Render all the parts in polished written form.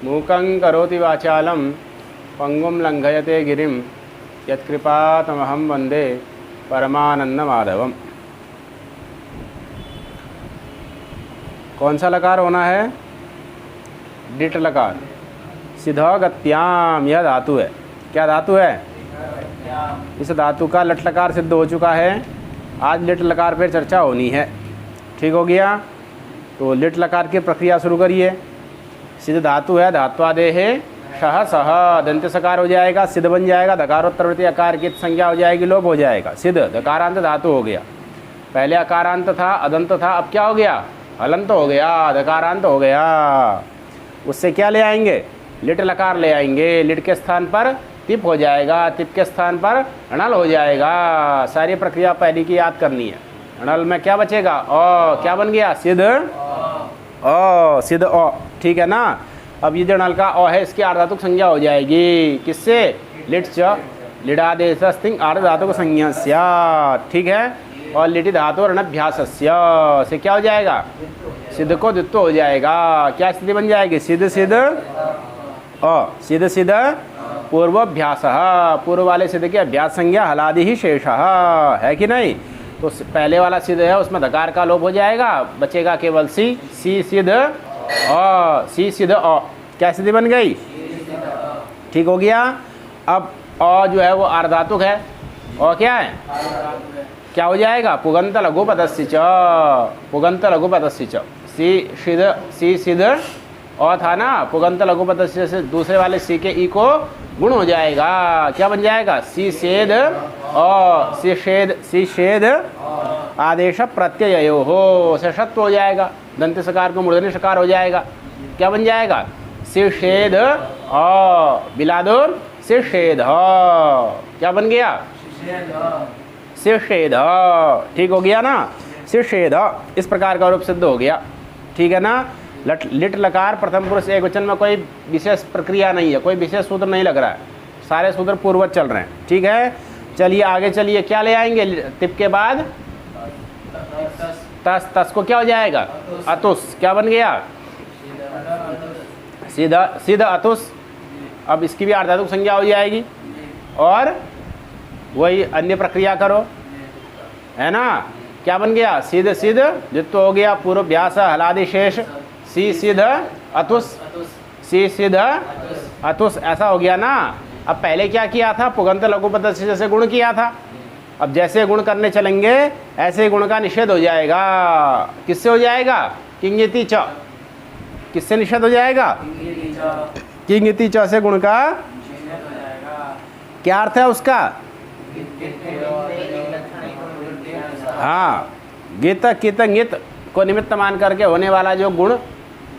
मूकं करोति वाचालं पंगुं लंघयते गिरिं यत्कृपातमहं वंदे परमानंद माधवम। कौन सा लकार होना है? डिट लकार। सिद्ध गत्याम, यह धातु है। क्या धातु है? इस धातु का लट लकार सिद्ध हो चुका है। आज लिट लकार पर चर्चा होनी है। ठीक हो गया? तो लिट लकार की प्रक्रिया शुरू करिए। सिद्ध धातु है, धात्वादेह शह सह, दंत सकार हो जाएगा, सिद्ध बन जाएगा। धकारोत्तरवर्ती अकार की संज्ञा हो जाएगी, लोप हो जाएगा। सिद्ध धकारांत धातु हो गया। पहले अकारांत था, अदंत था, अब क्या हो गया? हलंत हो गया, धकारांत हो गया। उससे क्या ले आएंगे? लिट लकार ले आएंगे। लिट के स्थान पर तिप हो जाएगा, तिप के स्थान पर अणल हो जाएगा। सारी प्रक्रिया पहली की याद करनी है। अणल में क्या बचेगा? ओ, क्या बन गया? सिद्ध ओ, सिद्ध ओ। ठीक है ना? अब ये जो अणल का ओ है, इसकी आर्धातुक संज्ञा हो जाएगी। किससे? लिट च लिडादेश स्थिंग आर्धातुक संज्ञा स्यात्। ठीक है? और लिटि धातु अणभ्यासस्य से क्या हो जाएगा? सिद्ध को द्वित्व हो जाएगा। क्या स्थिति बन जाएगी? सिद्ध सिद्ध ओ, सिद्ध सिद्ध पूर्वाभ्यास। पूर्व वाले सिद्ध की अभ्यास संज्ञा हलादि ही शेष है कि नहीं? तो पहले वाला सिद्ध है, उसमें धकार का लोप हो जाएगा, बचेगा केवल सी। सी सिद्ध ओ, सी सिद्ध ओ। क्या स्थिति बन गई? ठीक हो गया? अब ओ जो है वो आर्धातुक है। ओ क्या है? क्या हो जाएगा? पुगंत लघु पदस्य च, पुगंत लघु पदस्य च। सी सिद्ध ओ था ना, पुगंत लघु पदस्य से दूसरे वाले सी के ई को गुण हो जाएगा। क्या बन जाएगा? सी सेद ओ, सी शेद आदेश प्रत्ययो हो, से शत्व हो जाएगा। दंत सकार को मूर्धन्य सकार हो जाएगा। क्या बन जाएगा? सी शेद ओ, बिलादो सी शेद हो। क्या बन गया? सी शेद। ठीक हो गया ना? सी शेद। इस प्रकार का रूप सिद्ध हो गया। ठीक है ना? लिट लकार प्रथम पुरुष एक वचन में कोई विशेष प्रक्रिया नहीं है, कोई विशेष सूत्र नहीं लग रहा है, सारे सूत्र पूर्वज चल रहे हैं। ठीक है? चलिए आगे चलिए। क्या ले आएंगे? तिप के बाद तस, तस को क्या हो जाएगा? अतुस। क्या बन गया? सीधा सीधा अतुस। अब इसकी भी आर्धातुक संज्ञा हो जाएगी और वही अन्य प्रक्रिया करो, है ना? क्या बन गया? सिद्ध सिद्ध द्वित्व हो गया, पूर्वाभ्यास हलादि शेष। सी सिद्ध अतुस, सी सिद्ध अतुस, ऐसा हो गया ना? अब पहले क्या किया था? पुगंत लघु पदस्य जैसे गुण किया था। अब जैसे गुण करने चलेंगे ऐसे गुण का निषेध हो जाएगा। किससे हो जाएगा? किंगिति च। किससे निषेध हो जाएगा? किंगिति च से गुण का क्या अर्थ है उसका? हाँ, गित कित गित को निमित्त मान करके होने वाला जो गुण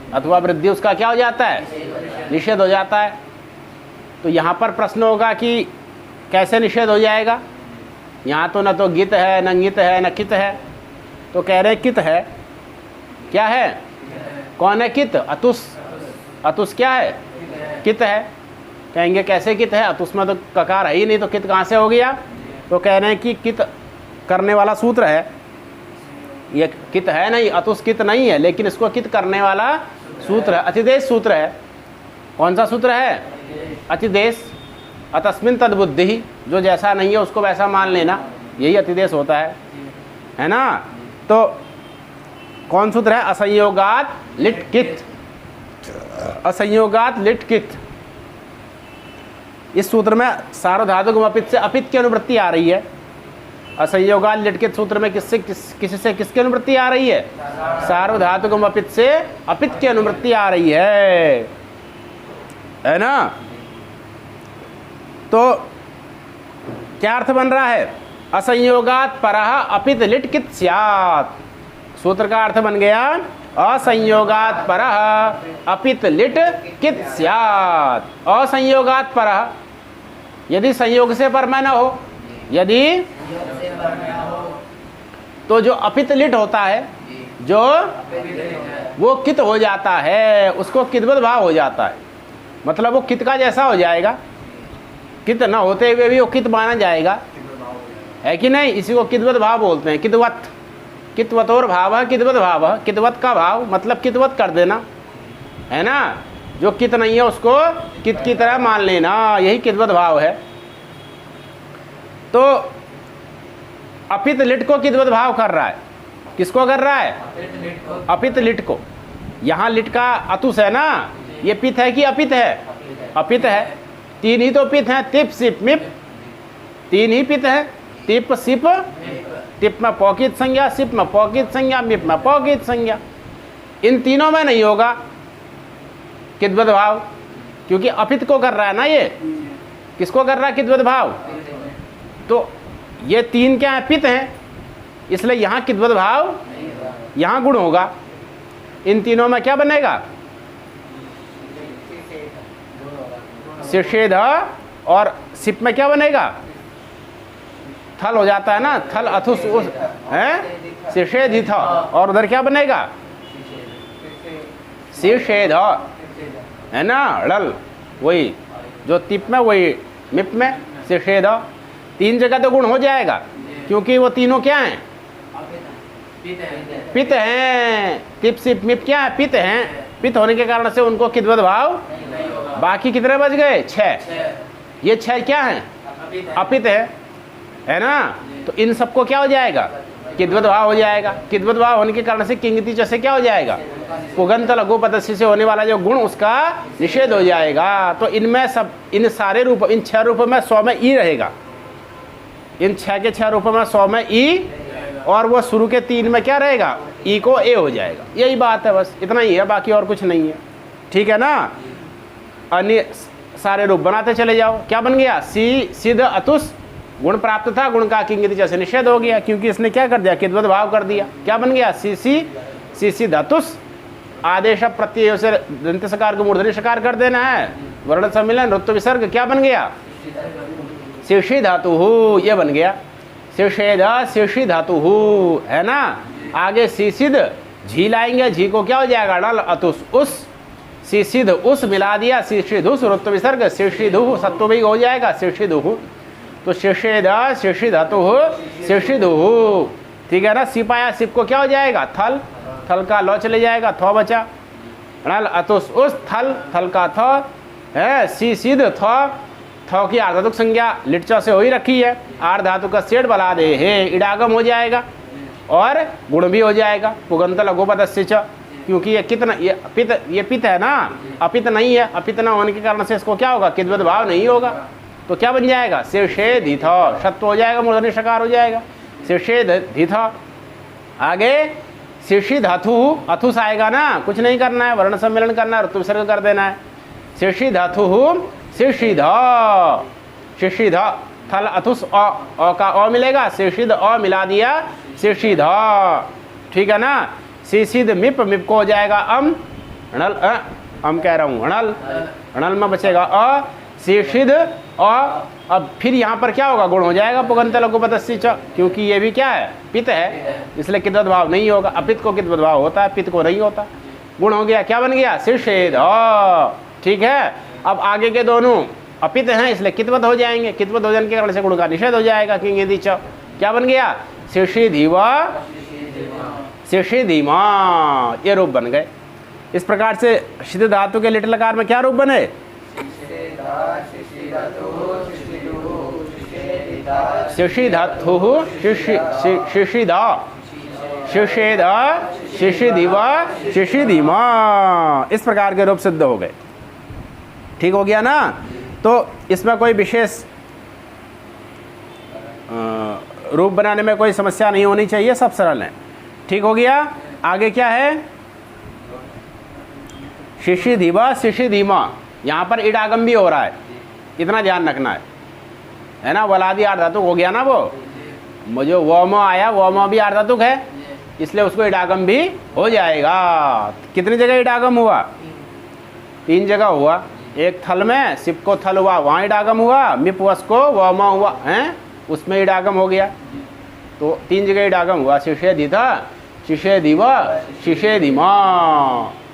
अथवा वृद्धि, उसका क्या हो जाता है? निषेध हो जाता है। तो यहाँ पर प्रश्न होगा कि कैसे निषेध हो जाएगा? यहाँ तो न तो गित है, न गित है, न कित है। तो कह रहे कित है। क्या है? कौन है कित? अतुस। अतुस क्या है? कित है। कहेंगे कैसे कित है? अतुस में तो ककार है ही नहीं, तो कित कहाँ से हो गया? तो कह रहे हैं कि कित करने वाला सूत्र है। ये कित है नहीं, अतुस कित नहीं है, लेकिन इसको कित करने वाला सूत्र है, अतिदेश सूत्र है। कौन सा सूत्र है? अतिदेश। अतस्मिन तद्बुद्धि, जो जैसा नहीं है उसको वैसा मान लेना, यही अतिदेश होता है ना? तो कौन सूत्र है? असंयोगात लिट कित। असंयोगात लिट कित। इस सूत्र में सार्वधातुक अपित से अपित की अनुवृत्ति आ रही है। असंयोगात लिट कित सूत्र में किसी से किसकी अनुवृत्ति आ रही है? सार्वधातुक अपित से अपित की अनुवृत्ति आ रही है ना? तो क्या अर्थ बन रहा है? असंयोगात परः अपित लिट कित स्यात्। सूत्र का अर्थ बन गया असंयोगात परः अपित लिट कित स्यात्। असंयोगात परः, यदि संयोग से पर में न हो, यदि तो जो अपित लिट होता है, जो वो कित हो जाता है, उसको कितवत भाव हो जाता है। मतलब वो कित का जैसा हो जाएगा, कित न होते हुए भी वो कित माना जाएगा, है कि नहीं? इसी को कितवत भाव बोलते हैं। कितवत, कितवतोर भाव है, कितवत भाव है। कितवत का भाव मतलब कितवत कर देना, है ना? जो कित नहीं है उसको कित की तरह मान लेना, यही कितवत भाव है। तो अपित लिट को कितवत भाव कर रहा है, किसको कर रहा है? अपित लिट को। यहाँ लिट का अतुस है ना, ये पित है कि अपित है? अपित है। तीन ही तो पित हैं, तिप सिप मिप, तीन ही पित है। तिप सिप, तिप में पौकित संज्ञा, सिप में पौकित संज्ञा, मिप में पौकित संज्ञा। इन तीनों में नहीं होगा कितवत भाव, क्योंकि अपित को कर रहा है ना। ये किसको कर रहा है कितवत भाव? तो ये तीन क्या है? पित हैं, इसलिए यहाँ कितवत भाव, यहाँ गुण होगा। इन तीनों में क्या बनेगा? शीर्षेध। और सिप में क्या बनेगा? थल हो जाता है ना, थल अथुस उस है शीर्षेधिथ। और उधर क्या बनेगा? शीर्षेध है ना, ड़ल। वही जो तिप में वही मिप में शीर्षेध। तीन जगह तो गुण हो जाएगा, क्योंकि वो तीनों क्या हैं? पित हैं। तिप सिप मिप क्या है? पित हैं। पित होने के कारण से उनको कितवत भाव। बाकी कितने बच गए? 6। ये 6 क्या हैं? अपित है ना। तो इन सबको क्या हो जाएगा? कितवत भाव हो जाएगा। कितवत भाव होने के कारण से किंगति च से क्या हो जाएगा? पुगंत लघु पदस्य से होने वाला जो गुण उसका निषेध हो जाएगा। तो इनमें सब, इन सारे रूप, इन 6 रूपों में 100 में ई रहेगा। इन 6 के 6 रूपों में 100 में ई, और वो शुरू के 3 में क्या रहेगा? ई को ए हो जाएगा। यही बात है, बस इतना ही है, बाकी और कुछ नहीं है। ठीक है ना। अन्य सारे रूप बनाते चले जाओ। क्या बन गया? सी सिद्ध अतुस। गुण प्राप्त था, गुण का किंगति जैसे निषेध हो गया, क्योंकि इसने क्या कर दिया? कितवत भाव कर दिया। क्या बन गया? सी सी धातुस। आदेश प्रत्यय से दंत सकार को मूर्धन्य सकार कर देना है। वर्ण सम्मिलन ऋतु विसर्ग क्या बन गया? शीर्षी धातु हो, ये बन गया। शीर्षेद शीर्षी धातु हो, है ना। आगे सीसिद झी लाएंगे, झी को क्या हो जाएगा? डल अतुस उस। सीसिद उस मिला दिया, शीर्षिधुस ऋतु विसर्ग शीर्षिधु सत्व भी हो जाएगा शीर्षिधु। तो शीर्षेद शीर्षी धातु हो शीर्षिधु। ठीक है ना। सिपाया सिप को क्या हो जाएगा? थल। थल का लौ चले जाएगा, थौ बचा। नल अतुस उस थल, थल का थ है। सी सिद्ध थौ की आर्धातुक संज्ञा लिटचा से हो ही रखी है। आर धातु का सेठ बला दे है, इडागम हो जाएगा और गुण भी हो जाएगा। पुगंत लघु पदस्य च, क्योंकि ये कितना, ये पित है ना, अपित नहीं है। अपित ना होने के कारण से इसको क्या होगा? कितवत भाव नहीं होगा। तो क्या बन जाएगा? शीर्षेधिथ। शत्व हो जाएगा, मूर्धन्य सकार हो जाएगा, शीर्षेधिथ। आगे शीर्षी धातु अथुस आएगा ना, कुछ नहीं करना है, वर्ण सम्मेलन करना है, ऋतु विसर्ग कर देना है। शीर्षी धातु शीर्षिध। शीर्षिध थल अथुस अ का अ मिलेगा, शीर्षिध अ मिला दिया शीर्षिध। ठीक है ना। शीर्षिध मिप, मिप को हो जाएगा अम। अणल अम कह रहा हूँ, अणल। अणल में बचेगा अ। शीर्षिध अ। अब फिर यहाँ पर क्या होगा? गुण हो जाएगा पुगंत लघु पदस्य च, क्योंकि ये भी क्या है? पित है, इसलिए कितवत भाव नहीं होगा। अपित को कितवत भाव होता है, पित को नहीं होता। गुण हो गया। क्या बन गया? शीर्षेध। ठीक है। अब आगे के दोनों अपित हैं, इसलिए कितवत हो जाएंगे। कितवत हो जाने के कारण से गुण का निषेध हो जाएगा। किंगति च क्या बन गया? शीर्षिधिव शीर्षिधिमा, ये रूप बन गए। इस प्रकार से सिद्ध धातु के लिट लकार में क्या रूप बने? शीर्षी धातु शीर्षिध शीर्षेद शीर्षिधिव शीर्षिधिमा, इस प्रकार के रूप सिद्ध हो गए। ठीक हो गया ना। तो इसमें कोई विशेष रूप बनाने में कोई समस्या नहीं होनी चाहिए, सब सरल है। ठीक हो गया। आगे क्या है? शीर्षिधिव शीर्षिधिमा। यहाँ पर इडागम भी हो रहा है, इतना ध्यान रखना है ना। वलादी आर्धातुक हो गया ना, वो जो वम आया वम भी आर्धातुक है, इसलिए उसको इडागम भी हो जाएगा। कितनी जगह इडागम हुआ? 3 जगह हुआ। एक थल में सिप को थल हुआ, वहाँ इडागम हुआ। मिप वस को वम हुआ है, उसमें इडागम हो गया। तो 3 जगह इडागम हुआ। शीर्षेधिथ शीर्षेधिव शीर्षेधिमा,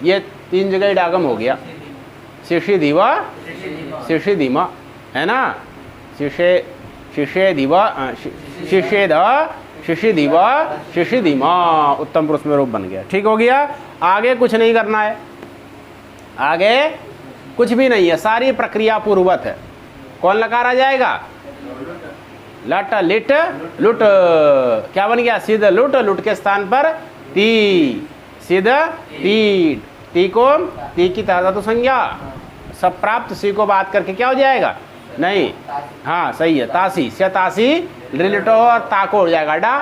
ये 3 जगह इडागम हो गया। शीर्षिधिव शीर्षिधिमा, है ना। शीर्षेधिव शीर्षेध शीर्षिधिव शीर्षिधिमा, उत्तम पुरुष में रूप बन गया। ठीक हो गया। आगे कुछ नहीं करना है। आगे कुछ भी नहीं है, सारी प्रक्रिया पूर्वत है। कौन लकार आ जाएगा? लट लिट लुट। क्या बन गया? सिद्ध लुट, लुट के स्थान पर ती, सिद्ध ती, ती को ती की धातु संज्ञा सब प्राप्त, सी को बात करके क्या हो जाएगा? नहीं, हाँ सही है, तासी से तासी रिलेटो और ताको हो जाएगा डा।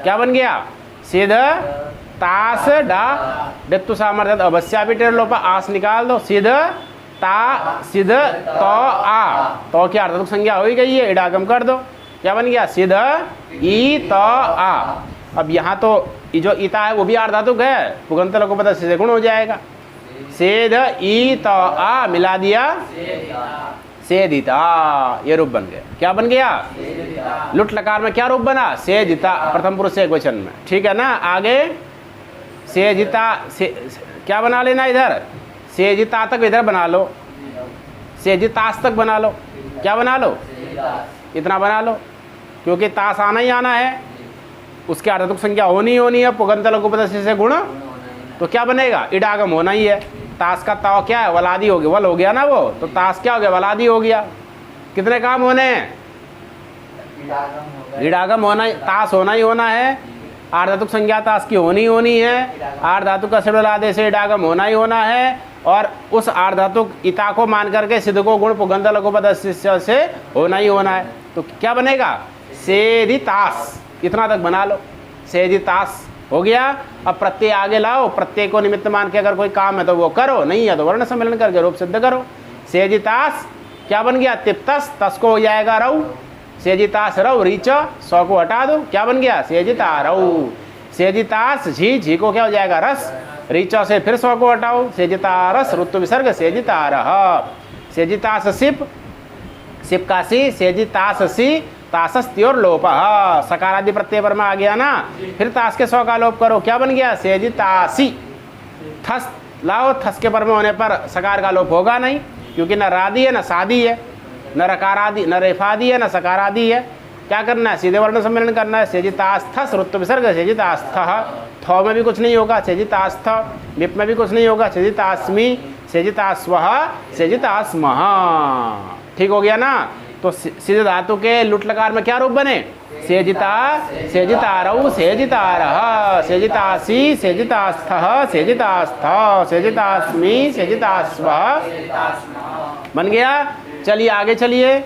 क्या बन गया? सिद्ध तास डा डित्तु सामर्थ्य अवश्या भी टेर लोपा, आस निकाल दो, सिद्ध ता सिद्ध तो आ, तो क्या अर्धातुक संज्ञा हो ही गई है, इडागम कर दो। क्या बन गया? सिद्ध ई तो आ। अब यहाँ तो जो ईता है वो भी अर्धातुक है, पुगंत लघु पद से गुण हो जाएगा। सेद ई तो आ मिला दिया, सेदिता, ये रूप बन गया। क्या बन गया? लुट लकार में क्या रूप बना? सेजिता, प्रथम पुरुष से क्वेश्चन में, ठीक है ना। आगे सेजिता से क्या बना लेना इधर? सेजिता तक इधर बना लो, सेजितास तक बना लो। क्या बना लो? इतना बना लो, क्योंकि तास आना ही आना है, उसके अर्धातुक संख्या होनी होनी है, पुगंत लघु पद से गुण, तो क्या बनेगा? इडागम होना ही है। तास का ताव क्या है? वलादी हो गया, वल हो गया ना वो, तो तास क्या हो गया? वलादी हो गया। कितने काम होने हैं? इडागम होना, तास होना ही होना है, आर्धातुक संज्ञा तास की होनी होनी है, आर्धातुक असिडलादे से इडागम होना ही होना है, और उस आर्धातुक इता को मान करके सिद्ध को गुण पुगंत लघु पद से होना ही होना है। तो क्या बनेगा? सेदितास, इतना तक बना लो, सेदितास हो गया। अब प्रत्यय आगे लाओ, प्रत्यय को निमित्त मान के अगर कोई काम है तो वो करो, नहीं है तो वर्ण सम्मेलन करके रूप सिद्ध करो। सेजितास क्या बन गया? तिप्तस, तस को हो जाएगा रऊ, सेजितास रऊ, रीच 100 को हटा दो, क्या बन गया? सेजिता रऊ। सेजितास झी, झी को क्या हो जाएगा? रस, रीच से फिर 100 को हटाओ, सेजिता रस, ऋतु विसर्ग सेजिता रह। सेजितास सिप, सिप का सी, सेजितास सी, तासस्ति और लोप, सकारादि प्रत्यय पर में आ गया ना, फिर तास के 100 का लोप करो, क्या बन गया? सेजितासी। थस लाओ, थस के पर में होने पर सकार का लोप होगा नहीं, क्योंकि न रादी है न सादी है, न रकारादि न रेफादी है न सकारादि है। क्या करना है? सीधे वर्ण सम्मेलन करना है। सेजितास्थ ऋतु विसर्ग सेजितास्थ, थौ में भी कुछ नहीं होगा, सेजितास्थ, विप में भी कुछ नहीं होगा, सेजितास्मी, सेजितास्वह, सेजितास्मः। ठीक हो गया ना। तो सिद्ध धातु के लुट लकार में क्या रूप बने? सेजिता, सेजितारऊ, सेजितारह, सेजितासी, सेजितास्थः, सेजितास्थ, सेजितास्मी, सेजितास्वः, बन गया। चलिए आगे चलिए।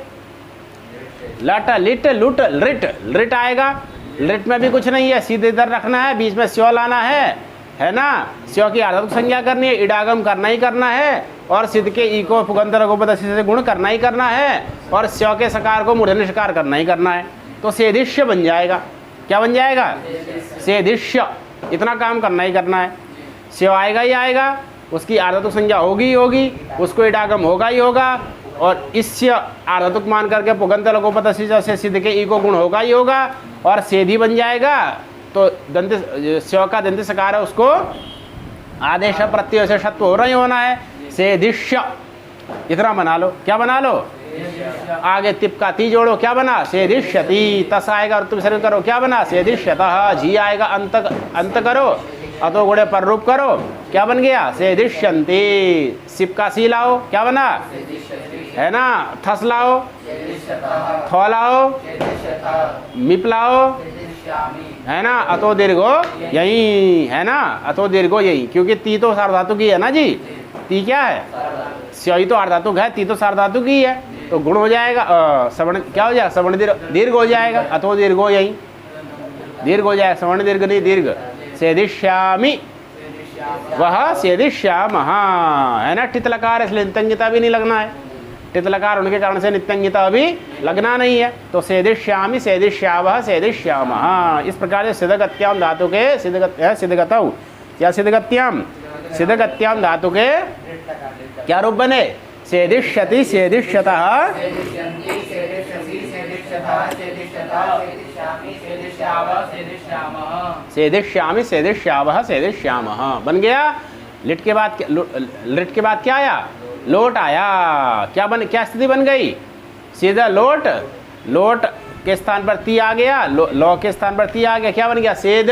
लट लिट लुट लिट, लिट आएगा, लिट में भी कुछ नहीं है, सीधे इधर रखना है, बीच में स्यो लाना है ना। स्यो की आधातुक संज्ञा करनी है, इडागम करना ही करना है, और सिद्ध के ई को पुगंत लघु पद से गुण करना ही करना है, और स्यो के सकार को मूर्धन्य षकार करना ही करना है। तो सेदिष्य बन जाएगा। क्या बन जाएगा? सेदिष्य, इतना काम करना ही करना है। स्यो आएगा ही आएगा, उसकी आधातुक संज्ञा होगी ही होगी, उसको इडागम होगा ही होगा, और इससे आधातुक मान करके पुगंत लघु पद से सिद्ध के ई को गुण होगा ही होगा, और सेधी बन जाएगा। तो दंत स्यो का दंत सकार है, उसको आदेश प्रत्यय से षत्व हो रहा ही होना है। सेदिष्य, इतना बना लो। क्या बना लो? आगे तिप का ती जोड़ो, क्या बना? सेदिष्यति। तस आएगा और तुम शरीर करो, क्या बना? सेदिष्यतः। झी आएगा, अंत करो, अतो गुणे पर रूप करो, क्या बन गया? सेदिष्यन्ति। सिप का सी लाओ, क्या बना? है ना। थस लाओ, थो लाओ, मिप लाओ, है ना। अतो दीर्घो यही है ना, अतो दीर्घो यही, क्योंकि ती तो सार्वधातुक ही है ना जी। ती क्या है? स्योई तो अर्धातुक है, ती तो सार्वधातुक ही है, तो गुण हो जाएगा, सवर्ण क्या हो जाएगा? सवर्ण दीर्घ हो जाएगा, अतो दीर्घो यही, दीर्घ हो जाएगा, सवर्ण दीर्घ नहीं दीर्घ। सेदिष्यामि, वह सेदिष्यामः, है ना। टित लकार है, इसलिए नित्यंगिता भी नहीं लगना है, टित लकार होने के कारण से नित्यंगिता भी लगना नहीं है। तो सेदिष्यामि, सेदिष्यावः, सेदिष्यामः। इस प्रकार से सिद्धगत्याम धातु के सिद्धगतौ या सिद्धगत्याम धातु के क्या रूप बने? सेदिष्यति, सेदिष्यतः, सेदिष्यामि, सेदिष्यावः, सेदिष्यामः, बन गया। लिट के बाद क्या आया? लोट आया। क्या स्थिति बन गई? सीधा लोट, लोट के स्थान पर ती आ गया, लो के स्थान पर ती आ गया, क्या बन गया? सेद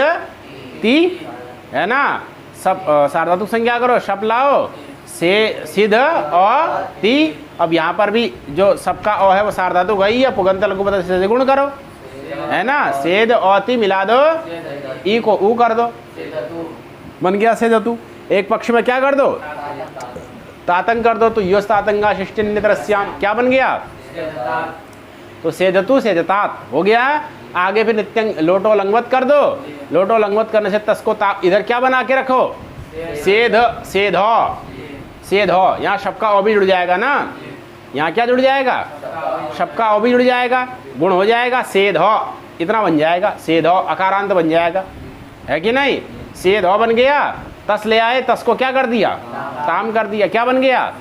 ती, है ना। सब सार्वधातुक संज्ञा करो, शप लाओ, से सिद्ध अ ती। अब यहाँ पर भी जो सबका अ है वो सार धातु गई है, पुगंत लघु पद से गुण करो, है ना। सेद औती मिला दो, ई को ऊ कर दो, बन गया सेदतु। एक पक्ष में क्या कर दो, तातंग कर दो, तो योस्त तातंगा शिष्टि नितरस्याम क्या बन गया, तो सेदतु सेदतात हो गया। आगे फिर नित्यंग लोटो लंगवत कर दो, लोटो लंगवत करने से तस को ता इधर क्या बना के रखो, सेध सेध सेध। यहाँ शब का ओ भी जुड़ जाएगा ना, यहाँ क्या जुड़ जाएगा, शब का ओ भी जुड़ जाएगा, गुण हो जाएगा, सेध इतना बन जाएगा, सेध अकारांत बन जाएगा, है कि नहीं। सेध बन गया, तस ले आए, तस को क्या कर दिया, ताम कर दिया, क्या बन गया,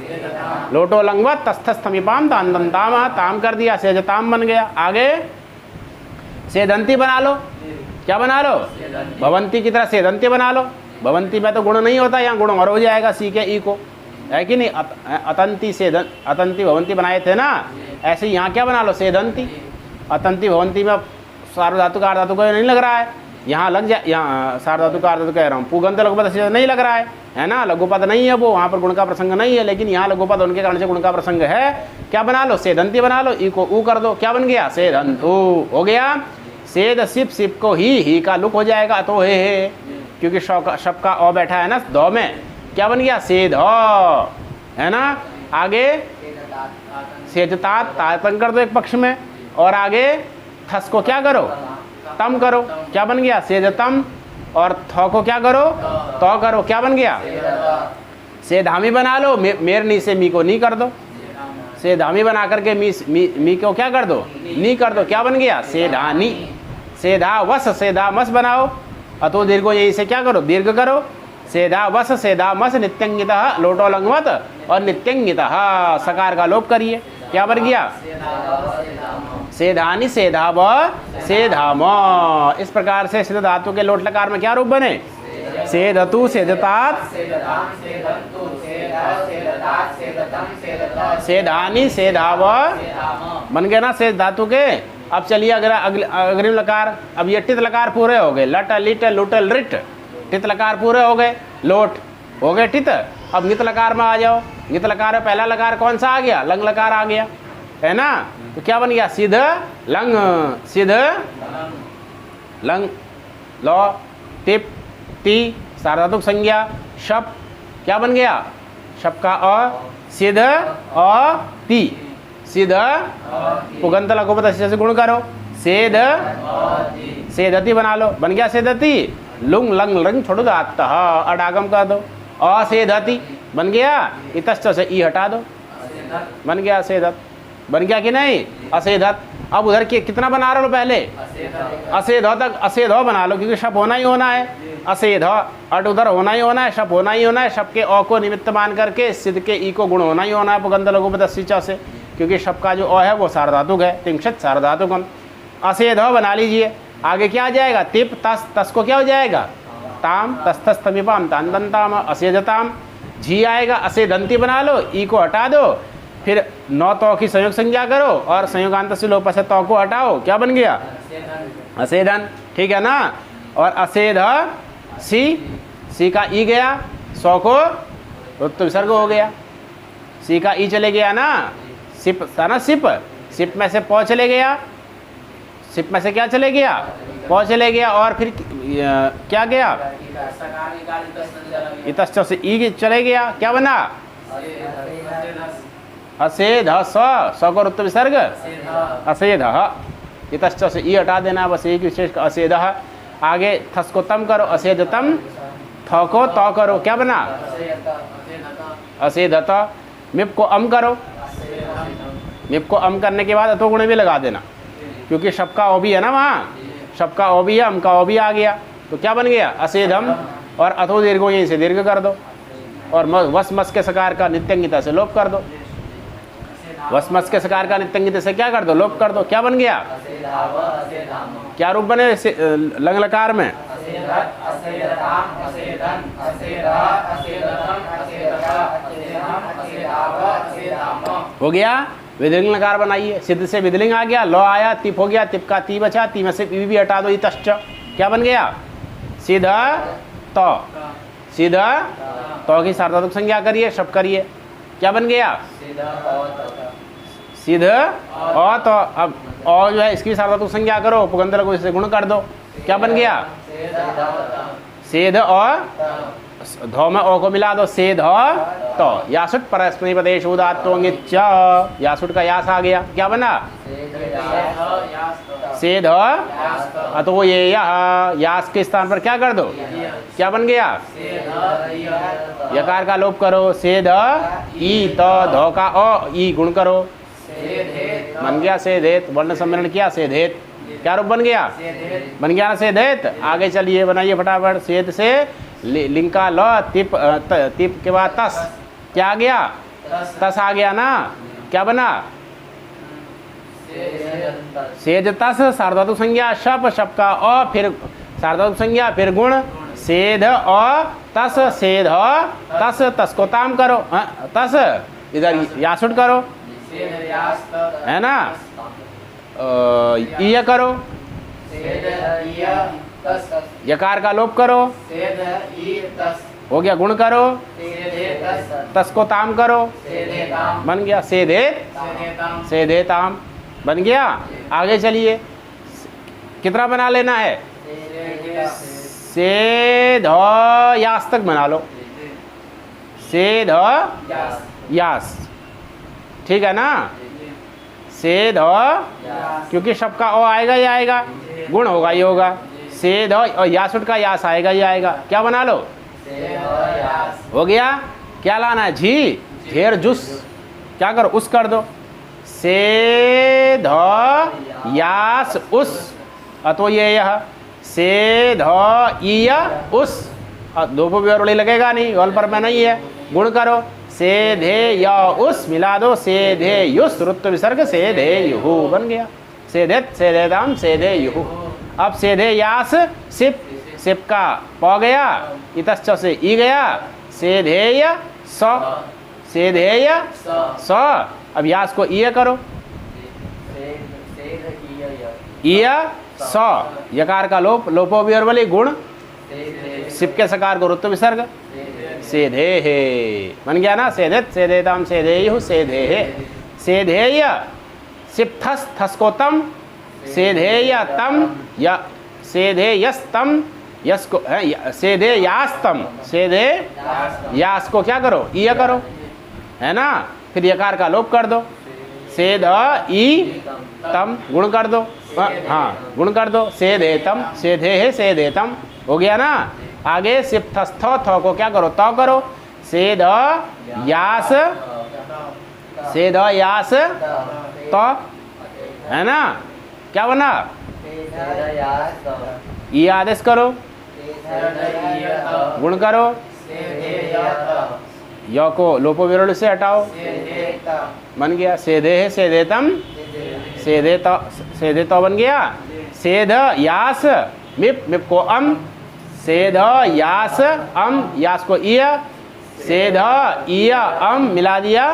लोटो लंगवत तस्थस्थमिपाम ताम ताम कर दिया, सेजताम बन गया। आगे सेदंती बना लो, क्या बना लो, भवंती की तरह सेदंती बना लो। भवंती में तो गुण नहीं होता, यहाँ गुण और हो जाएगा सी के ई को, है कि नहीं। अतंती सेदन अतंती भवंती बनाए थे ना, ऐसे यहाँ क्या बना लो, सेदंती। अतंती भवंती में सार्वधातु का अर्धातु को नहीं लग रहा है, यहाँ लग जाए, यहाँ सार्वधातु का अर्धातु कह रहा हूँ, पुगंत लघुपद नहीं लग रहा है ना, लघुपद नहीं है वो, वहाँ पर गुण का प्रसंग नहीं है, लेकिन यहाँ लघुपद उनके कारण से गुण का प्रसंग है। क्या बना लो, सेदंती बना लो, ई को ऊ कर दो, क्या बन गया, सेदंतु हो गया। सेद सिप, सिप को ही का लुक हो जाएगा, तो हे क्योंकि शब का ओ बैठा है ना दो में, क्या बन गया, सेध है ना। आगे सेजतात तातंग कर दो एक पक्ष में, और आगे थस को क्या करो, तम करो, क्या बन गया, सेजतम। और थ को क्या करो, तो करो, क्या बन गया, सेधामी बना लो, मेर नी से मी को नी कर दो, सेधामी बना करके मी को क्या कर दो, नी कर दो, क्या बन गया, सेधानी। सेधा वस सेधा मस बनाओ, अतो दीर्घो यही से क्या करो, दीर्घ करो, सेधा वस सेधा मस नित्यंगितः लोटो लंगवत, और नित्यंगितः सकार का लोप करिए, क्या बन गया, सेधानी सेधाव सेधाम। इस प्रकार से सिद्ध धातु के लोट लकार में क्या रूप बने, सेधतु सेधतात सेधानी सेधाव बन गए ना सेध धातु के। अब चलिए अग्रिम लकार, अब ये टित लकार पूरे हो गए, लट लिट लुट लिट, टित लकार पूरे हो गए, लोट हो गए टित। अब नित लकार में आ जाओ, नित लकार में पहला लकार कौन सा आ गया, लंग लकार आ गया, है ना। तो क्या बन गया, सिद्ध लंग, सिद्ध लंग, लो टिप ती सार्वधातुक संज्ञा, शप क्या बन गया, शप का अ, सिद्ध अ ती, सिद्ध पुगंत लघुपद से गुण करो, सेद सेदती बना लो, बन गया सेदती। लुंग लंग लंग छोड़ दो, अडागम कर दो, असेधती बन गया, इतश्च से ई हटा दो, बन गया सेदत, बन गया कि नहीं, असेधत। अब उधर के कितना बना रहे हो, पहले असेध तक असेध बना लो, क्योंकि शप होना ही होना है, असेध अट उधर होना ही होना है, शप होना ही होना है, शप के अ को निमित्त मान करके सिद्ध के ई को गुण होना ही होना है पुगंत लघुपद से, क्योंकि शप का जो अ है वो सार्वधातुक है, तिंक्षत सार्वधातुकम। असेध बना लीजिए, आगे क्या आ जाएगा, तिप तस, तस को क्या हो जाएगा, ताम तस्थस्थमिपाम तांदंताम असेधताम। झी आएगा, असेदंती बना लो, ई को हटा दो, फिर नौ तो की संयोग संज्ञा करो, और संयोगांत से लोप से तो को हटाओ, क्या बन गया, असेधन, ठीक है ना। और असेध सी का ई गया, सौ को ऋत्व विसर्ग हो गया, सी का ई चले गया ना, सिप था ना, सिप, सिप में से पौ चले गया, सिप में से क्या चले गया, पौ चले गया, और फिर क्या गया, इतश्च से ई चले गया, क्या बना, असेध स को ऋत्व विसर्ग, असेध इतश्च से ई हटा देना, बस एक विशेष असेध। आगे थस को तम करो, असेधतम, थ को तो करो, क्या बना, असेधत। मिप को अम करो, मिप को अम करने के बाद अतो गुण भी लगा देना, क्योंकि शब का ओ भी है ना, वहाँ शब का ओ भी है, अम का ओ भी आ गया, तो क्या बन गया, असेधम। और अथो दीर्घो यहीं से दीर्घ कर दो, और वस मस के सकार का नित्यंगिता से लोप कर दो, वस मस के सकार का नित्यंगिता से क्या कर दो, लोप कर दो, क्या बन गया, क्या रूप बने लंग लकार में, हो गया। विधिलिंग लकार बनाइए, सिद्ध से विधिलिंग आ गया, लो आया, तिप हो गया, तिप का ती बचा, ती में से पी भी हटा दो, इतश्च क्या बन गया, सिद्ध तो, सीधा तो की सार्वधातुक संज्ञा करिए, शब्द करिए, क्या बन गया? सीधा और तो अब और जो है इसकी सार्वधातुक संज्ञा करो, उपगंध लघु इससे गुण कर दो, क्या बन गया? सेध और धो में ओ को मिला दो, सेध तो यासुट परस्मैपदी पदेषु उदात्तों च, यासुट का यास आ गया, क्या बना? सेध अतो ये यास के स्थान पर क्या कर दो, क्या बन गया? यकार का लोप करो, सेध ई तो धो का ओ ई गुण करो, बन गया सेधेत, वर्ण सम्मेलन किया सेधेत, क्या रूप बन गया? बन गया ना सेधेत। आगे चलिए बनाइए फटाफट, सेध से लिंग का ल तिप तिप के बाद तस, क्या आ गया? तस आ गया ना, क्या बना? सेज तस सार्वधातुक संज्ञा शप, शप का अ फिर सार्वधातुक संज्ञा फिर गुण, सेध अ तस, सेध तस, तस को ताम करो, तस इधर यासुट करो, है ना, य करो, यकार का लोप करो, हो गया, गुण करो, तस को ताम करो, बन गया सेधे ताम, बन गया। आगे चलिए, कितना बना लेना है? सेध यास तक बना लो, सेध यास, ठीक है ना? सेध क्योंकि शब्द का ओ आएगा ही आएगा, गुण होगा ही होगा, सेध और यासुट का यास आएगा ही आएगा, क्या बना लो? हो गया। क्या लाना है? झी झेर जुस, क्या करो? उस कर दो, सेध यास उस, अतो ये यह सेध ईय उस, दो पे लगेगा नहीं, वल पर में नहीं है, गुण करो, सेधे या उस मिला दो, सेधे युस रुत्व विसर्ग सेधे युहु, बन गया सेधेत सेधेदाम सेधे युहु। अब सेधे यास सिप, सिप का प गया, इतश्च से ई गया, सेधेय स, सेधेय स, अब यास को ईय करो, ईय स, यकार का लोप, लोपो विवर्बली गुण, सिप के सकार को रुत्व विसर्ग सेधे हे, बन गया ना, सेधेत सेधेताम सेधेयु सेधे हे, सेधेय सिप थस, थस को तम, सेधेय तम या सेधे यस तम, यस को सेधे यास तम, सेधे यास को क्या करो? ईय करो, है ना, फिर यकार का लोप कर दो, सेध ई तम, गुण कर दो, हाँ गुण कर दो, सेधेतम सेधे हे सेधेतम, हो गया ना। आगे सिप थस्थ थ को क्या करो? तो करो, सेध यास, सेध यास तो, है ना, क्या बना? ई आदेश करो, गुण करो, य को लोपो विरोध से हटाओ, बन गया सेधे है सेधेतम, सेधे तो बन गया, सेध यास मिप, मिप को अम, सेध यास अम, यास को ईय, सेध ईय अम मिला दिया,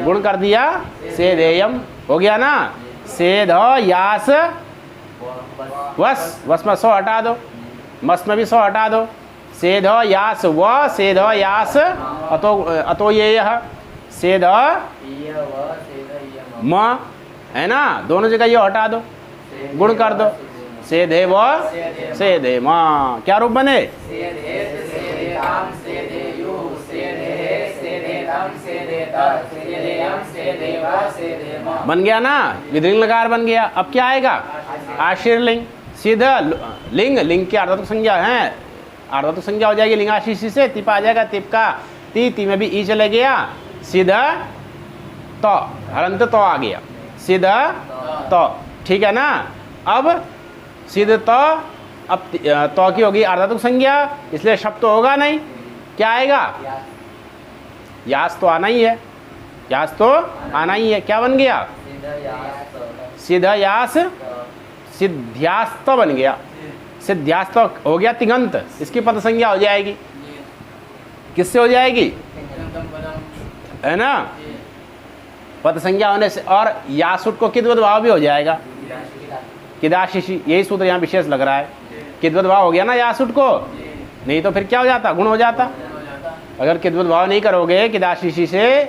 गुण कर दिया, सेधेयम, हो गया ना। सेध यास वस, वस में सो हटा दो, मस में भी सो हटा दो, सेध यास व, सेध यास अतो, अतो ये यह, सेध म, है ना, दोनों जगह ये हटा दो, गुण कर दो, सेधे व सेधे म, क्या रूप बने? बन गया ना, विधिलिंग लकार बन गया। अब क्या आएगा? आश्रय लिंग, सीधा लिंग, लिंग की आर्धातुक संज्ञा है, आर्धातुक संज्ञा हो जाएगी लिंगाशीषी से, तिप आ जाएगा, तिप का ती, ती में भी ई चले गया, सीधा तो, हलंत तो आ गया, सीधा तो, ठीक है ना। अब सीध तो, अब तो की होगी आर्धातुक संज्ञा, इसलिए शब्द तो होगा नहीं, क्या आएगा? यास तो आना ही है, यास तो आना ही है, क्या बन गया? सीधा यास, सिद्ध्यास्त बन गया, सिद्ध्यास्त हो गया तिङंत, इसकी पद संज्ञा हो जाएगी, किससे हो जाएगी? है ना, पद संज्ञा होने से, और यासुट को किद्वत भाव भी हो जाएगा, किदाशिशी, यही सूत्र यहाँ विशेष लग रहा है, किद्वत भाव हो गया ना यासुट को, नहीं तो फिर क्या हो जाता, गुण हो जाता। अगर किद्वत भाव नहीं करोगे किदाशिशी से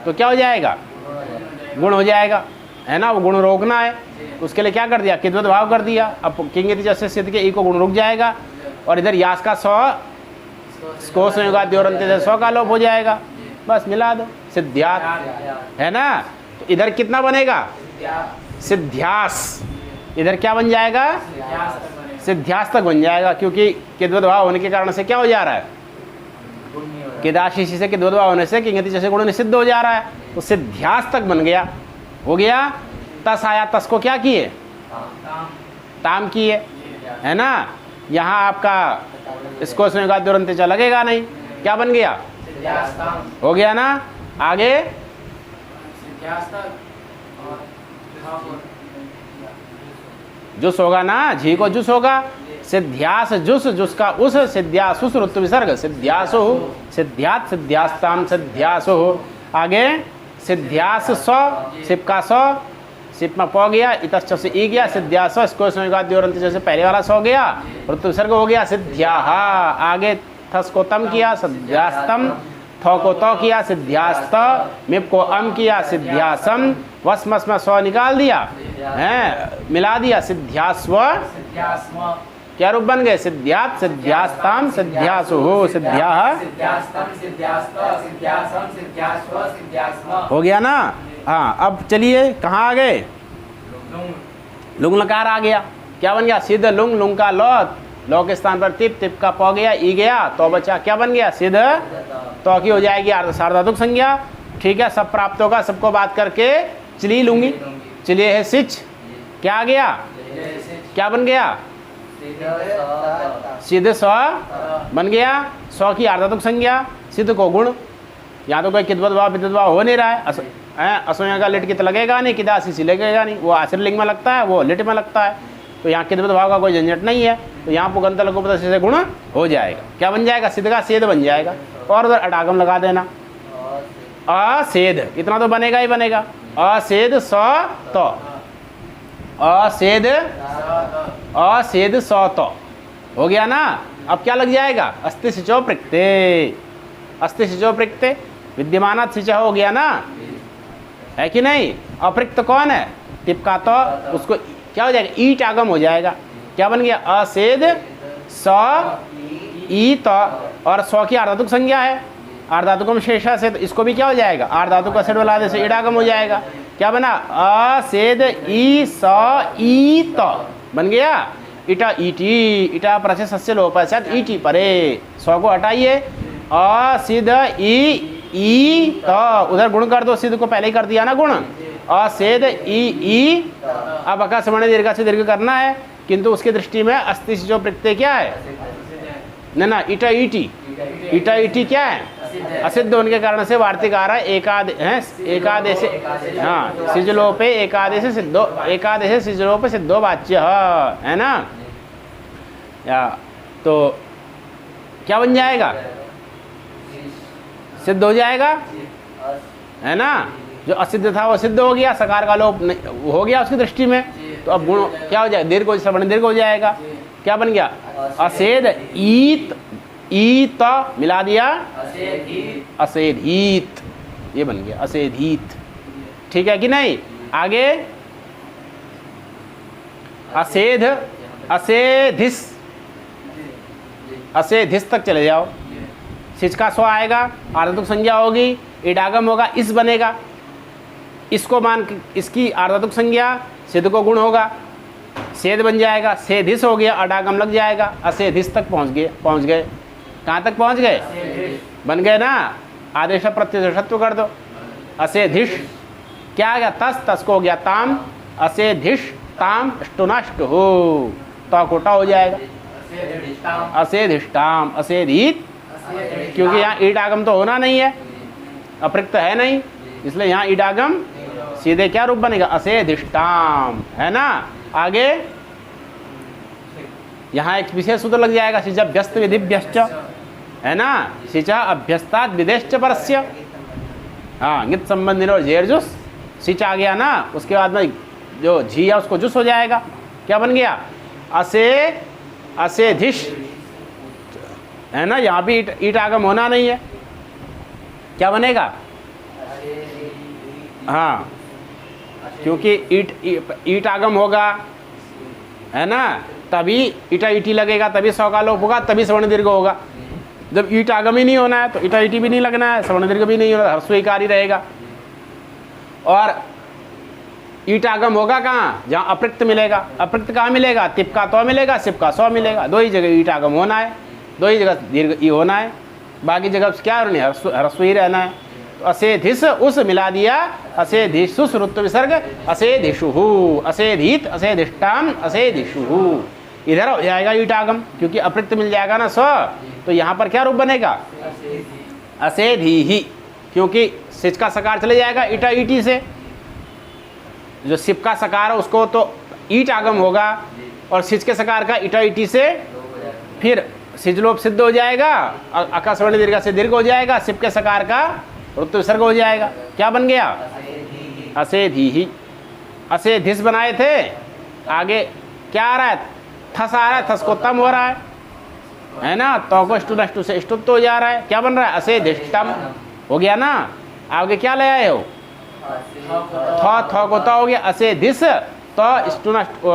तो क्या हो जाएगा, गुण हो जाएगा, है ना। वो गुण रोकना है, उसके लिए क्या कर दिया, किद्वत भाव कर दिया। अब किंग जैसे सिद्ध के ई को गुण रुक जाएगा और इधर यास का 100 स्को संयोगा द्योरंत 100 का लोप हो जाएगा, बस मिला दो सिद्ध्यात, है ना। तो इधर कितना बनेगा, सिद्ध्यास। इधर क्या बन जाएगा, सिद्ध्यास तक बन जाएगा, क्योंकि किद्वत भाव होने के कारण से क्या हो जा रहा है, किदाशिशी से किद्वत भाव होने से किंगति जैसे गुण निषिद्ध हो जा रहा है। तो सिद्ध्यास तक बन गया, हो गया। तस आया, तस को क्या किए, ताम किए, है ना। यहाँ आपका इसको संयोगाद्योरंत लगेगा नहीं, क्या बन गया, हो गया ना। आगे जुस होगा ना, झी को जुस होगा, सिद्ध्यास जुस, जुस का उस, सिद्ध्यासुस ऋतु विसर्ग, सिद्ध्यासो सिद्ध्यात सिद्ध्यास्ताम सिद्ध्यासो। आगे सिद्ध्यास 100, सिप का 100, सिप में पौ गया, इतश्च से ई गया, सिद्ध्यास इसको संयोगाद्योरंत जैसे पहले वाला 100 गया, ऋतु विसर्ग हो गया, सिद्ध्याहा। आगे थस को तम किया, सिद्ध्यास्तम, थो को तो किया, सिद्ध्यास्त, मिप को अम किया, सिद्ध्यासम, वस मस में 100 निकाल दिया, है मिला दिया, सिद्ध्यास्व, क्या रूप बन गए, सिद्ध्यात सिद्ध्यास्ताम सिद्ध्यासुः, सिद्ध्याः हो गया ना। हाँ, अब चलिए कहाँ आ गए, लुंग लकार आ गया, क्या बन गया, सिद्ध लुंग, लुंग का लौत, लौ के स्थान पर तिप, तिप का पौ गया, ई गया, तो बचा क्या बन गया, सिद्ध तो की हो जाएगी सार्वधातुक संज्ञा। ठीक है, सब प्राप्त होगा, सबको बात करके चली लूंगी। चलिए है सिच, क्या आ गया, क्या बन गया, सिद्ध 100 बन गया, 100 की आर्धातुक संज्ञा, सिद्ध को गुण। यहाँ तो कोई किद्वत भाव विद्वत भाव हो नहीं रहा है, असोया का लिट कित लगेगा नहीं, किदाशिशी लगेगा नहीं, वो आश्रय लिंग में लगता है, वो लिट में लगता है, तो यहाँ किद्वत भाव का कोई झंझट नहीं है। तो यहाँ पुगंत लघुपद से गुण हो जाएगा, क्या बन जाएगा, सिद्ध का सेध बन जाएगा। और उधर अडागम लगा देना, असेध, इतना तो बनेगा ही बनेगा, असेध 100 तो, असेध 100 तो हो गया ना। अब क्या लग जाएगा, अस्ति सिचो प्रकृते, अस्ति सिचो प्रकृते, विद्यमानात् सिच हो गया ना, है कि नहीं। अप्रक्त कौन है, टिपका तो, उसको क्या हो जाएगा, ईट आगम हो जाएगा, क्या बन गया, असेध 100 ई तो, और 100 की आर्धातुक संज्ञा है, आर्धातुकम शेषा से, तो इसको भी क्या हो जाएगा, आर्धातुक का सेठ वाला आदेश इडागम हो जाएगा, क्या बना, असेध ई 100 ई तो बन गया। इटा ईटी, इटा पर सस्य लोपस्यात् ईटी परे, 100 को हटाइए, असिध ई तो, उधर गुण कर दो, सिद्ध को पहले ही कर दिया ना गुण, असेध ई। अब अका समण दीर्घ से दीर्घ करना है, किंतु उसकी दृष्टि में अस्ति जो प्रत्यय क्या है, ना इटा ईटी, इटा ईटी क्या है, असिद्ध होने के कारण से वार्तिक आ रहा है, एकादेश, हाँ सिजलोपे एकादेश सिद्धो, एकादेश सिजलोपे सिद्धो वाच्य, है ना। या तो क्या बन जाएगा, सिद्ध हो जाएगा, है ना। जो असिद्ध था वो सिद्ध हो गया, सकार का लोप हो गया उसकी दृष्टि में, तो अब गुण क्या हो जाएगा, दीर्घ हो, श्रवण दीर्घ हो जाएगा, क्या बन गया, असेध ईत, ईत मिला दिया, असेधीत, ये बन गया असेधीत, ठीक है कि नहीं। आगे असेध, असेधिस, असेधिस तक चले जाओ, सिच का 100 आएगा, आर्धातुक संज्ञा होगी, इडागम होगा, इस बनेगा, इसको मान इसकी आर्धातुक संज्ञा, सिद्ध को गुण होगा, सेध बन जाएगा, सेधिस हो गया, अडागम लग जाएगा, असेधिस तक पहुंच गए, कहाँ तक पहुंच गए, बन गए ना। आदेश प्रत्यक्षत्व कर दो, असेधिश क्या आ गया, तस, तस को हो गया ताम, असेधिश ताम अष्टुनष्ट हो, तो कोटा हो जाएगा, असेधिष्टाम, असेधित, क्योंकि यहाँ ईडागम तो होना नहीं है, अप्रक्त है नहीं, इसलिए यहाँ ईडागम सीधे क्या रूप बनेगा, असेधिष्टाम, है ना। आगे यहाँ एक विशेष सूत्र लग जाएगा, सिच अभ्यस्त विधिभ्यश्च, है ना, सिच अभ्यस्तात् विदेश्च परस्य, हाँ नित संबंधी और जेरजुस, सिच आ गया ना, उसके बाद में जो झी है उसको जुस हो जाएगा, क्या बन गया, असेधिश, है ना, यहाँ भी ईट आगम होना नहीं है, क्या बनेगा? हाँ, क्योंकि ईट आगम होगा, है ना, तभी ईटा ईटी लगेगा, तभी सौ का लोप होगा, तभी सवर्ण दीर्घ होगा। जब ईट आगम ही नहीं होना है तो ईटा ईटी भी नहीं लगना है, सवर्ण दीर्घ भी नहीं होना, ह्रस्वईकार ही रहेगा। और ईट आगम होगा कहाँ? जहाँ अप्रक्त मिलेगा। अप्रक्त कहाँ मिलेगा? तिप का तो मिलेगा, सिप का सौ मिलेगा। दो ही जगह ईट आगम होना है, दो ही जगह दीर्घ ई होना है, बाकी जगह क्या होनी है? ह्रस्व ही रहना है। तो असेधिस उस मिला दिया, असेधिसुस ऋत्व विसर्ग, असेधिषुहु, असेधित, असेधिष्टाम, असेधिषुहु। इधर हो जाएगा ईट आगम, क्योंकि अप्रक्त मिल जाएगा ना स्व, तो यहाँ पर क्या रूप बनेगा? असेधीहि, क्योंकि सिच का सकार चले जाएगा ईटा ईटी से, जो सिप का सकार है उसको तो ईट आगम होगा, और सिच के सकार का ईटा ईटी से फिर सिजलोप सिद्ध हो जाएगा, अका स्वर्ण दीर्घ से दीर्घ हो जाएगा, सिप के सकार का ऋत्व विसर्ग हो जाएगा। क्या बन गया? असेधीहि। असेधिस बनाए थे, आगे क्या आ रहा है? थस आ रहा है, थस को तम हो रहा है ना, तो को स्टु नष्टु से स्टुप्त हो जा रहा है। क्या बन रहा है? असेधिष्टम हो गया ना। आगे क्या ले आए हो? थ को तो हो गया, असेधिस, तो स्टु नष्ट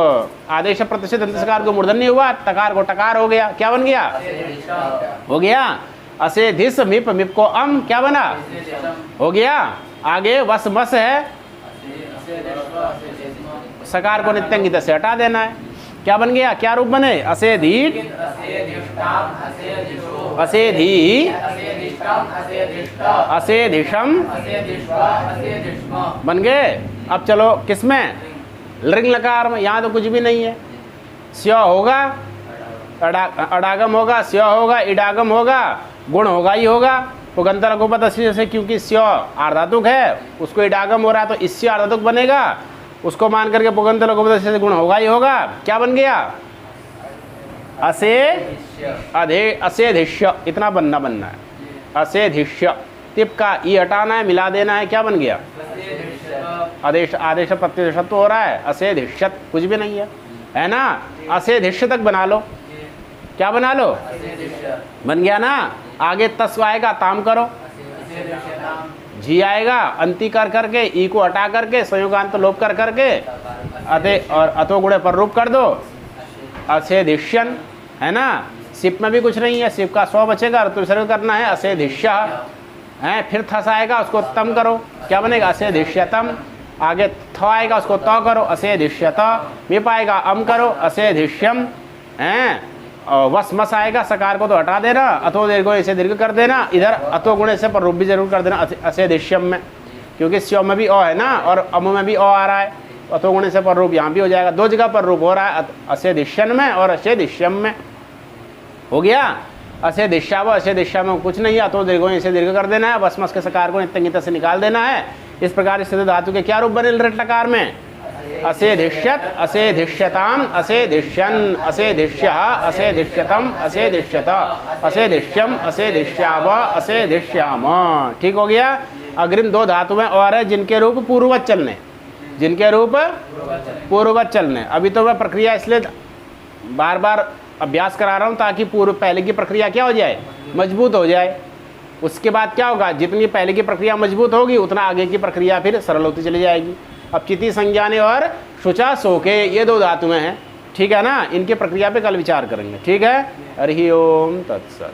आदेश प्रतिशत अंतस्कार को मूर्धन्य नहीं हुआ, तकार को टकार हो गया। क्या बन गया? हो गया असेधिस मिप, मिप को अम, क्या बना? हो गया। आगे वस मस है, सकार को नित्यंगित से हटा देना है। क्या बन गया? क्या रूप बने? असेधीट, असेधी, असेधिषम बन गए। अब चलो किसमें? लृंग लकार में। यहाँ तो कुछ भी नहीं है। स्यो होगा, अडागम होगा, स्यो होगा, इडागम होगा, गुण होगा ही होगा। पुगंत लघुपद जैसे, क्योंकि स्यो आर्धातुक है, उसको इडागम हो रहा है तो इससे आर्धातुक बनेगा, उसको मान करके पुगंत लघुपद से गुण होगा ही होगा। क्या बन गया? असेधिष्य, इतना बनना है। असेधिष्य, तिप का ई हटाना है, मिला देना है। क्या बन गया? आदेश, आदेश प्रत्यय हो रहा है, असेधिष्यत, कुछ भी नहीं है ना। असेधिष्य तक बना लो। क्या बना लो? बन गया ना। आगे तस्व आएगा, ताम करो, जी आएगा, अंति कर करके, ई को हटा करके, संयोगांत लोप कर करके अते और अतो गुणे पर रूप कर दो, असेधिष्यन, है ना। सिप में भी कुछ नहीं है, सिप का स्व बचेगा, ऋतु विसर्ग करना है, असेधिष्य है। फिर थस आएगा, उसको तम करो, क्या बनेगा? असेधिष्यतम। आगे थ आएगा, उसको त करो, असेधिष्यत। मिप आएगा, अम करो, असेधिष्यम है। और वस मस आएगा, सकार को तो हटा देना, अथो दीर्घ इसे दीर्घ कर देना। इधर अतो गुणे से पर रूप भी जरूर कर देना असेधिष्यम में, क्योंकि स्यो में भी अ है ना, और अम में भी अ आ रहा है, अतो गुणे से पर रूप यहाँ भी हो जाएगा। दो जगह पर रूप हो रहा है, असेधिष्यन में और असेधिष्यम में। हो गया। असेधिष्या व असेधिष्या में कुछ नहीं है, अतो दीर्घ इसे दीर्घ कर देना है, वस मस के सकार को नित्यंगित से निकाल देना है। इस प्रकार स्थित धातु के क्या रूप बने लृट लकार में? असेधिष्यत, असेधिष्यताम, असेधिष्यन, असेधिष्य, असेधिष्यतम, असेधिष्यत, असेधिष्यम, असेधिष्याव, असेधिष्याम। ठीक हो गया। अग्रिम दो धातु में और है जिनके रूप पूर्ववत चलने, जिनके रूप पूर्ववत चलने। अभी तो मैं प्रक्रिया इसलिए बार बार अभ्यास करा रहा हूँ ताकि पूर्व पहले की प्रक्रिया क्या हो जाए? मजबूत हो जाए। उसके बाद क्या होगा? जितनी पहले की प्रक्रिया मजबूत होगी उतना आगे की प्रक्रिया फिर सरल होती चली जाएगी। अब चिति संज्ञाने और शुचा सोके, ये दो धातुएं हैं, ठीक है ना। इनके प्रक्रिया पे कल विचार करेंगे, ठीक है। हरि ओम तत्सत।